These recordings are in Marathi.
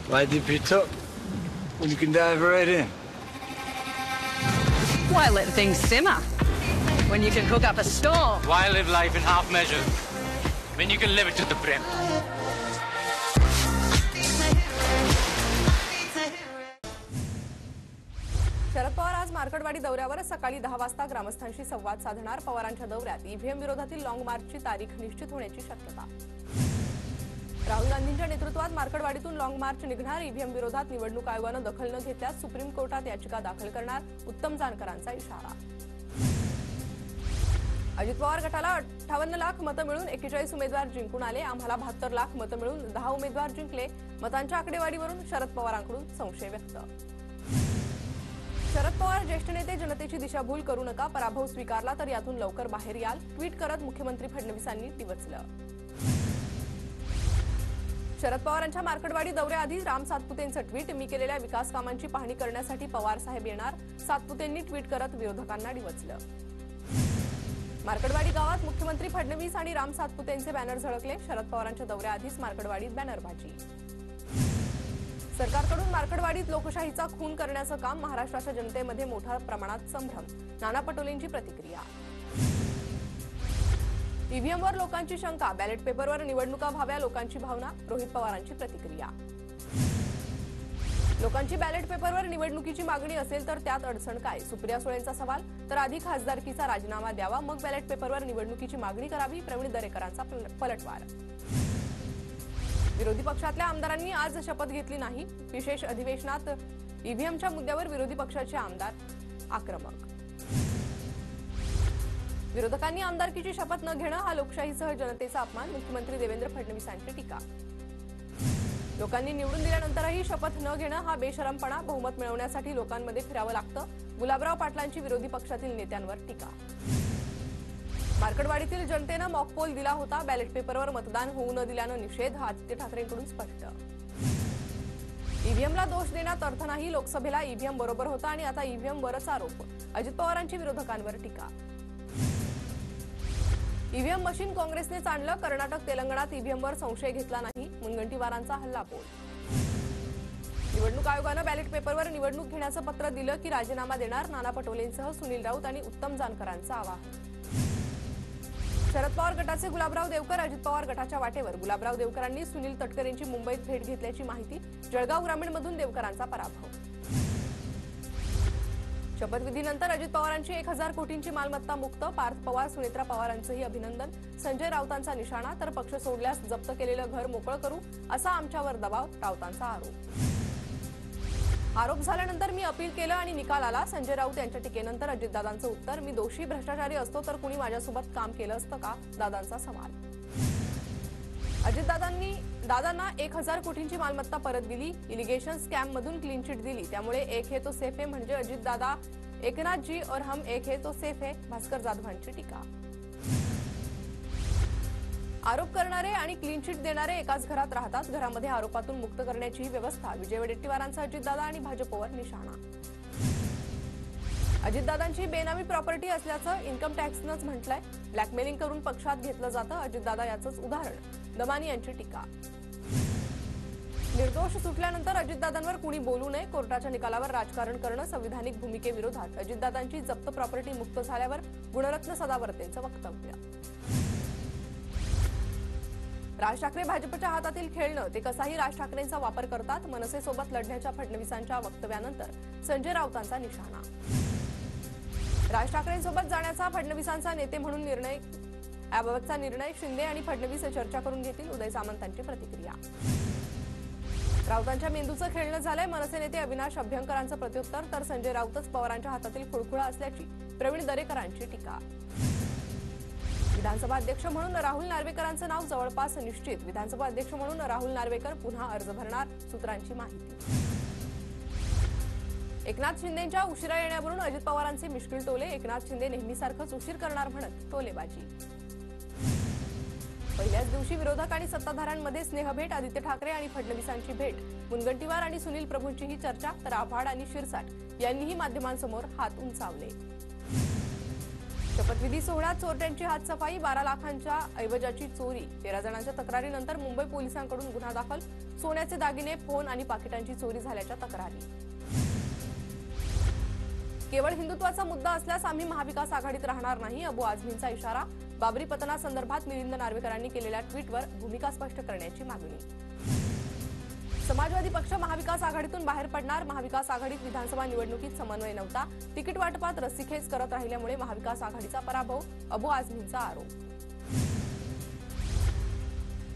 Why dip it up when you can dive right in? Why let things simmer when you can cook up a storm? Why live life in half measures when you can live it to the brim? Sharad Pawar आज मार्कडवाडी दौऱ्यावर सकाळी 10 वाजता ग्रामस्थांशी संवाद साधणार। पवारांच्या दौऱ्यात ईव्हीएम विरोधातील लॉंग मार्चची तारीख निश्चित होण्याची शक्यता। राहुल गांधींच्या नेतृत्वात मार्कडवाडीतून लॉंग मार्च निघणार। ईव्हीएम विरोधात निवडणूक आयोगाने दखल न घेतल्यास सुप्रीम कोर्टात याचिका दाखल करणार, उत्तम जानकरांचा इशारा। अजित पवार गटाला 58 लाख मतं मिळून 41 उमेदवार जिंकून आले। आम्हाला 72 लाख मतं मिळून 10 उमेदवार जिंकले। मतांच्या आकडेवारीवरून शरद पवारांकडून संशय व्यक्त। शरद पवार ज्येष्ठ नेते जनतेची दिशाभूल करू नका, पराभव स्वीकारला तर यातून लवकर बाहेर याल, ट्विट करत मुख्यमंत्री फडणवीसांनी डिवचलं। शरद पवारांच्या मार्कडवाडी दौऱ्याआधी राम सातपुतेंचं ट्विट, मी केलेल्या विकास कामांची पाहणी करण्यासाठी पवार साहेब येणार, सातपुतेंनी ट्विट करत विरोधकांना डिवचलं। मार्कडवाडी गावात मुख्यमंत्री फडणवीस आणि राम सातपुतेंचे बॅनर झळकले। शरद पवारांच्या दौऱ्याआधीच मार्कडवाडीत बॅनरबाजी। सरकारकडून मार्कडवाडीत लोकशाहीचा खून करण्याचं काम, महाराष्ट्राच्या जनतेमध्ये मोठ्या प्रमाणात संभ्रम, नाना पटोलेंची प्रतिक्रिया। ईव्हीएमवर लोकांची शंका, बॅलेट पेपरवर निवडणुका व्हाव्या लोकांची भावना, रोहित पवारांची प्रतिक्रिया। लोकांची बॅलेट पेपरवर निवडणुकीची मागणी असेल तर त्यात अडचण काय, सुप्रिया सुळेंचा सवाल। तर आधी खासदारकीचा राजीनामा द्यावा, मग बॅलेट पेपरवर निवडणुकीची मागणी करावी, प्रवीण दरेकरांचा पलटवार। विरोधी पक्षातल्या आमदारांनी आज शपथ घेतली नाही। विशेष अधिवेशनात ईव्हीएमच्या मुद्द्यावर विरोधी पक्षाचे आमदार आक्रमक। विरोधकांनी आमदारकीची शपथ न घेणं हा लोकशाहीसह जनतेचा अपमान, मुख्यमंत्री देवेंद्र फडणवीसांची टीका। लोकांनी निवडून दिल्यानंतरही शपथ न घेणं हा बेशरमपणा, बहुमत मिळवण्यासाठी लोकांमध्ये फिरावं लागतं, गुलाबराव पाटलांची विरोधी पक्षातील नेत्यांवर टीका। मार्कडवाडीतील जनतेनं मॉकपोल दिला होता, बॅलेट पेपरवर मतदान होऊ न दिल्यानं निषेध, आदित्य ठाकरेंकडून स्पष्ट। ईव्हीएमला दोष देण्यात अर्थ नाही, लोकसभेला ईव्हीएम बरोबर होता आणि आता ईव्हीएमवरच आरोप, अजित पवारांची विरोधकांवर टीका। ईव्हीएम मशीन काँग्रेसनेच आणलं, कर्नाटक तेलंगणात ईव्हीएमवर संशय घेतला नाही, मुनगंटीवारांचा हल्लाबोल। निवडणूक आयोगानं बॅलेट पेपरवर निवडणूक घेण्याचं पत्र दिलं की राजीनामा देणार, नाना पटोलेंसह सुनील राऊत आणि उत्तम जानकरांचं आवाहन। शरद पवार गटाचे गुलाबराव देवकर अजित पवार गटाच्या वाटेवर, गुलाबराव देवकरांनी सुनील तटकरेंची मुंबईत भेट घेतल्याची माहिती, जळगाव ग्रामीणमधून देवकरांचा पराभव। शपथविधीनंतर अजित पवारांची 1000 कोटींची मालमत्ता मुक्त, पार्थ पवार सुनेत्रा पवारांचंही अभिनंदन, संजय राऊतांचा निशाणा, तर पक्ष सोडल्यास जप्त केलेलं घर मोकळं करू असा आमच्यावर दबाव, राऊतांचा आरोप झाल्यानंतर मी अपील केलं आणि निकाल आला, संजय राऊत यांच्या टीकेनंतर अजितदादांचं उत्तर, मी दोषी भ्रष्टाचारी असतो तर कुणी माझ्यासोबत काम केलं असतं का, दादांचा सवाल। दादांना 1000 कोटींची मालमत्ता परत दिली, इलिगेशन स्कॅम मधून क्लीन चिट दिली, त्यामुळे एक है तो सेफ है म्हणजे अजितदादा, एकनाथ जी और हम एक है तो सेफ है, भास्कर जाधवांची टीका। आरोप करणारे आणि क्लीन चिट देणारे एकाच घरात राहतात, घरामध्ये आरोपातून मुक्त करण्याची व्यवस्था, विजय वडेट्टीवारांचा अजितदादा आणि भाजपवर निशाणा। अजितदादांची बेनामी प्रॉपर्टी असल्याचं इन्कम टॅक्सनंच म्हटलंय, ब्लॅकमेलिंग करून पक्षात घेतलं जातं, अजितदादा याचंच उदाहरण, दमानी यांची टीका। निर्दोष सुटल्यानंतर अजितदादांवर कुणी बोलू नये, कोर्टाच्या निकालावर राजकारण करणं संविधानिक भूमिकेविरोधात, अजितदादांची जप्त प्रॉपर्टी मुक्त झाल्यावर गुणरत्न सदावर्तेंचं वक्तव्य। राज ठाकरे भाजपच्या हातातील खेळणं, ते कसाही राज ठाकरेंचा वापर करतात, मनसेसोबत लढण्याच्या फडणवीसांच्या वक्तव्यानंतर संजय राऊतांचा निशाणा। राज ठाकरेंसोबत जाण्याचा फडणवीसांचा नेते म्हणून निर्णय, याबाबतचा निर्णय शिंदे आणि फडणवीस चर्चा करून घेतील, उदय सामंतांची प्रतिक्रिया। राऊतांच्या मेंदूचं खेळणं झालंय, मनसे नेते अविनाश अभ्यंकरांचं प्रत्युत्तर, तर संजय राऊतच पवारांच्या हातातील खुळखुळा असल्याची प्रवीण दरेकरांची टीका। विधानसभा अध्यक्ष म्हणून राहुल नार्वेकरांचं नाव जवळपास निश्चित, विधानसभा अध्यक्ष म्हणून राहुल नार्वेकर पुन्हा अर्ज भरणार, सूत्रांची माहिती। एकनाथ शिंदेंच्या उशिरा येण्यावरून अजित पवारांचे मिश्किल टोले, एकनाथ शिंदे नेहमीसारखंच उशीर करणार म्हणत टोलेबाजी। पहिल्याच दिवशी विरोधक आणि सत्ताधाऱ्यांमध्ये स्नेहभेट, आदित्य ठाकरे आणि फडणवीसांची भेट, मुनगंटीवार आणि सुनील प्रभूंचीही चर्चा, तर आव्हाड आणि शिरसाट यांनीही माध्यमांसमोर हात उंचावले। शपथविधी सोहळ्यात चोरट्यांची हातसफाई, 12 लाखांच्या ऐवजाची चोरी, 13 जणांच्या तक्रारीनंतर मुंबई पोलिसांकडून गुन्हा दाखल, सोन्याचे दागिने, फोन आणि पाकिटांची चोरी झाल्याच्या तक्रारी. केवळ हिंदुत्वाचा मुद्दा असल्यास आम्ही महाविकास आघाडीत राहणार नाही, अबू आझमींचा इशारा. बाबरी पतनासंदर्भात मिलिंद नार्वेकरांनी केलेल्या ट्विटवर भूमिका स्पष्ट करण्याची मागणी. समाजवादी पक्ष महाविकास आघाडीतून बाहेर पडणार, महाविकास आघाडीत विधानसभा निवडणुकीत समन्वय नव्हता, तिकीट वाटपात रस्सीखेच करत राहिल्यामुळे महाविकास आघाडीचा पराभव, अबू आझमींचा आरोप.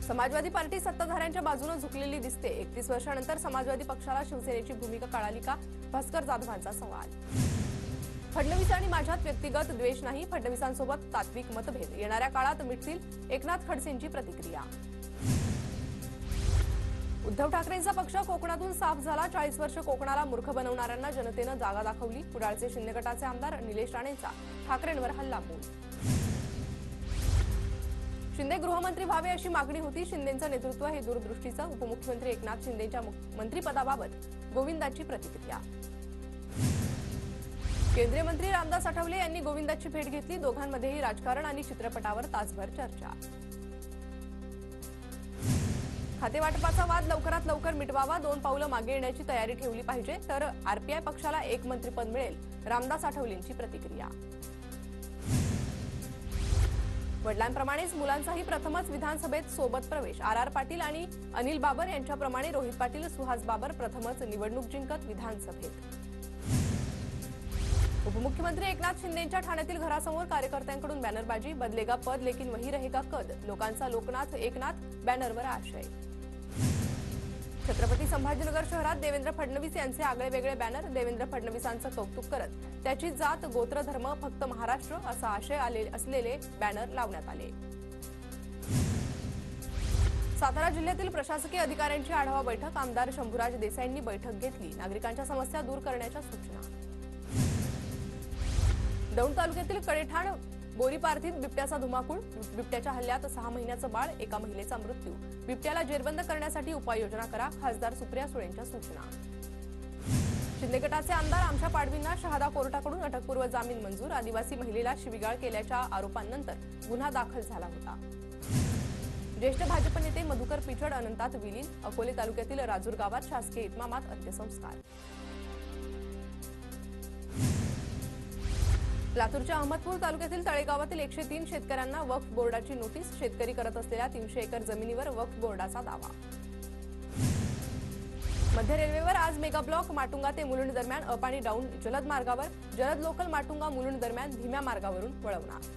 समाजवादी पार्टी सत्ताधाऱ्यांच्या बाजूने झुकलेली दिसते, 31 वर्षांनंतर समाजवादी पक्षाला शिवसेनेची भूमिका कळाली का, भास्कर जाधवांचा सवाल. फडणवीस आणि माझ्यात व्यक्तिगत द्वेष नाही, फडणवीसांसोबत तात्विक मतभेद, येणाऱ्या काळात मिटतील, एकनाथ खडसेंची प्रतिक्रिया. उद्धव ठाकरेंचा पक्ष कोकणातून साफ झाला, 40 वर्ष कोकणाला मूर्ख बनवणाऱ्यांना जनतेनं जागा दाखवली, कुडाळचे शिंदे गटाचे आमदार निलेश राणेंचा ठाकरेंवर हल्लाबोल. शिंदे गृहमंत्री व्हावे अशी मागणी होती, शिंदेंचं नेतृत्व हे दूरदृष्टीचं, उपमुख्यमंत्री एकनाथ शिंदेंच्या मंत्रिपदाबाबत गोविंदाची प्रतिक्रिया. केंद्रीय मंत्री रामदास आठवले यांनी गोविंदाची भेट घेतली, दोघांमध्येही राजकारण आणि चित्रपटावर तासभर चर्चा. खातेवाटपाचा वाद लवकरात लवकर मिटवावा, 2 पावलं मागे येण्याची तयारी ठेवली पाहिजे, तर आरपीआय पक्षाला 1 मंत्रिपद मिळेल, रामदास आठवलेंची प्रतिक्रिया. वडिलांप्रमाणेच मुलांचाही प्रथमच विधानसभेत सोबत प्रवेश, आर पाटील आणि अनिल बाबर यांच्याप्रमाणे रोहित पाटील, सुहास बाबर प्रथमच निवडणूक जिंकत विधानसभेत. उपमुख्यमंत्री एकनाथ शिंदेंच्या ठाण्यातील घरासमोर कार्यकर्त्यांकडून बॅनरबाजी, बदलेगा पद लेकिन वही रहेगा कद, लोकांचा लोकनाथ एकनाथ, बॅनरवर आशय. छत्रपती संभाजीनगर शहरात देवेंद्र फडणवीस यांचे आगळेवेगळे बॅनर, देवेंद्र फडणवीसांचं कौतुक करत त्याची जात, गोत्र, धर्म फक्त महाराष्ट्र असा आशय असलेले बॅनर लावण्यात आले. सातारा जिल्ह्यातील प्रशासकीय अधिकाऱ्यांची आढावा बैठक, आमदार शंभूराज देसाईंनी बैठक घेतली, नागरिकांच्या समस्या दूर करण्याच्या सूचना. दौंड तालुक्यातील कडेठाण बोरीपार्थीत बिबट्याचा धुमाकूळ, बिबट्याच्या हल्ल्यात 6 महिन्याचं बाळ, एका महिलेचा मृत्यू, बिबट्याला जेरबंद करण्यासाठी उपाययोजना करा, खासदार सुप्रिया सुळेंच्या सूचना. शिंदे गटाचे आमदार आमशा पाडवींना शहादा कोर्टाकडून अटकपूर्व जामीन मंजूर, आदिवासी महिलेला शिवीगाळ केल्याच्या आरोपांनंतर गुन्हा दाखल झाला होता. ज्येष्ठ भाजप नेते मधुकर पिचड अनंतात विलीन, अकोले तालुक्यातील राजूर गावात शासकीय इतमामात अंत्यसंस्कार. लातूरच्या अहमदपूर तालुक्यातील तळेगावातील 103 शेतकऱ्यांना वक्फ बोर्डाची नोटीस, शेतकरी करत असलेल्या 300 एकर जमिनीवर वक्फ बोर्डाचा दावा. मध्य रेल्वेवर आज मेगा ब्लॉक, माटुंगा ते मुलुंड दरम्यान अप आणि डाऊन जलद मार्गावर, जलद लोकल माटुंगा मुलुंड दरम्यान धीम्या मार्गावरून वळवणार.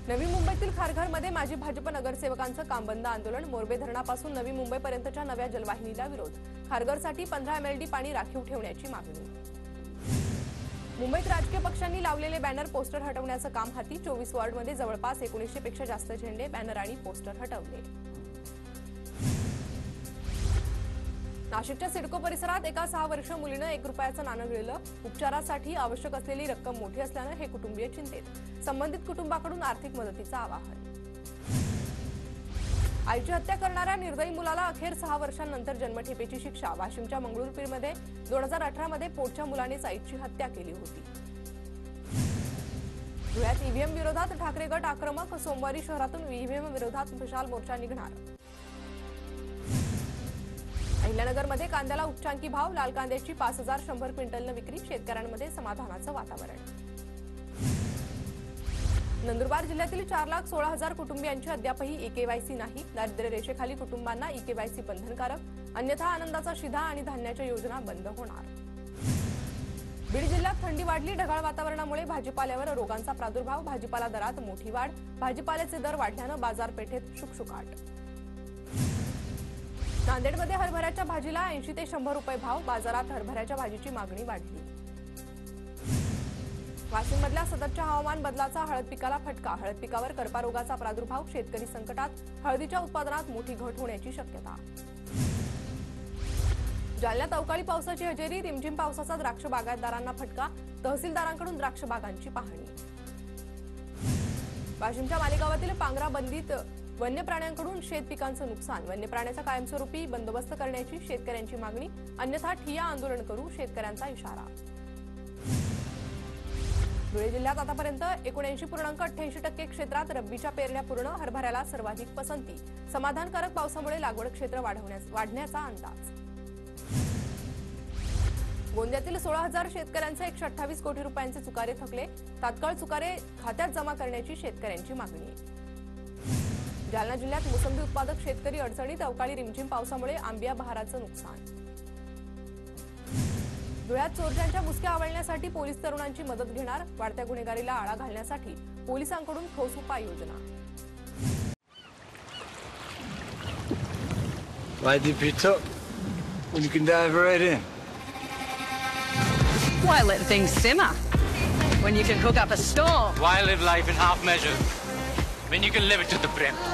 नवी मुंबईतील खारघरमध्ये माजी भाजप नगरसेवकांचं काम बंद आंदोलन, मोरबे धरणापासून नवी मुंबईपर्यंतच्या नव्या जलवाहिनीला विरोध, खारघरसाठी 15 MLD पाणी राखीव ठेवण्याची मागणी. मुंबईत राजकीय पक्षांनी लावलेले बॅनर, पोस्टर हटवण्याचं काम हाती, 24 वॉर्डमध्ये जवळपास 1900 पेक्षा जास्त झेंडे, बॅनर आणि पोस्टर हटवले. नाशिकच्या सिडको परिसरात एका 6 वर्षीय मुलीनं 1 रुपयाचं नाणं गिळलं, उपचारासाठी आवश्यक असलेली रक्कम मोठी असल्यानं हे कुटुंबीय चिंतेत, संबंधित कुटुंबाकडून आर्थिक मदतीचं आवाहन. आईची हत्या करणाऱ्या निर्दयी मुलाला अखेर 6 वर्षांनंतर जन्मठेपेची शिक्षा, वाशिमच्या मंगळूरपीरमध्ये 2018 मध्ये पोटच्या मुलानेच आईची हत्या केली होती. धुळ्यात ईव्हीएम विरोधात ठाकरे गट आक्रमक, सोमवारी शहरातून ईव्हीएम विरोधात विशाल मोर्चा निघणार. अहिल्यानगरमध्ये कांद्याला उच्चांकी भाव, लाल कांद्याची 5100 क्विंटलनं विक्री, शेतकऱ्यांमध्ये समाधानाचं वातावरण. नंदुरबार जिल्ह्यातील 4,16,000 कुटुंबियांची अद्यापही ई-केवायसी नाही, दारिद्र्य रेषेखाली कुटुंबांना ई-केवायसी बंधनकारक, अन्यथा आनंदाचा शिधा आणि धान्याच्या योजना बंद होणार. बीड जिल्ह्यात थंडी वाढली, ढगाळ वातावरणामुळे भाजीपाल्यावर रोगांचा प्रादुर्भाव, भाजीपाला दरात मोठी वाढ, भाजीपाल्याचे दर वाढल्यानं बाजारपेठेत शुकशुकाट. नांदेडमध्ये हरभऱ्याच्या भाजीला 80 ते 100 रुपये भाव, बाजारात हरभऱ्याच्या भाजीची मागणी वाढली. वाशिममधल्या सततच्या हवामान बदलाचा हळद पिकाला फटका, हळद पिकावर करपा रोगाचा प्रादुर्भाव, शेतकरी संकटात, हळदीच्या उत्पादनात मोठी घट होण्याची शक्यता. जालन्यात अवकाळी पावसाची हजेरी, रिमझिम पावसाचा द्राक्ष बागायतदारांना फटका, तहसीलदारांकडून द्राक्ष बागांची पाहणी. वाशिमच्या मालेगावातील पांगरा बंदीत वन्य प्राण्यांकडून शेत पिकांचं नुकसान, वन्य प्राण्याचा कायमस्वरूपी बंदोबस्त करण्याची शेतकऱ्यांची मागणी, अन्यथा ठिय्या आंदोलन करू, शेतकऱ्यांचा इशारा. धुळे जिल्ह्यात आतापर्यंत 79.88% क्षेत्रात रब्बीच्या पेरण्या पूर्ण, हरभऱ्याला सर्वाधिक पसंती. समाधानकारक पावसामुळे लागवड क्षेत्र वाढण्याचा अंदाज. गोंदियातील 16,000 शेतकऱ्यांचे 128 कोटी रुपयांचे चुकारे थकले. तात्काळ चुकारे खात्यात जमा करण्याची शेतकऱ्यांची मागणी. जालना जिल्ह्यात मोसंबी उत्पादक शेतकरी अडचणीत. अवकाळी रिमझिम पावसामुळे आंबिया बहाराचं नुकसान. धुळ्यात चोरट्यांच्या मुसक्या आवळण्यासाठी पोलीस तरुणांची मदत घेणार. वाढत्या गुन्हेगारीला आळा घालण्यासाठी पोलिसांकडून ठोस उपाययोजना. Why did you talk when you can dive right in? Why let things simmer when you can cook up a storm? Why live life in half measure when you can live it to the brim?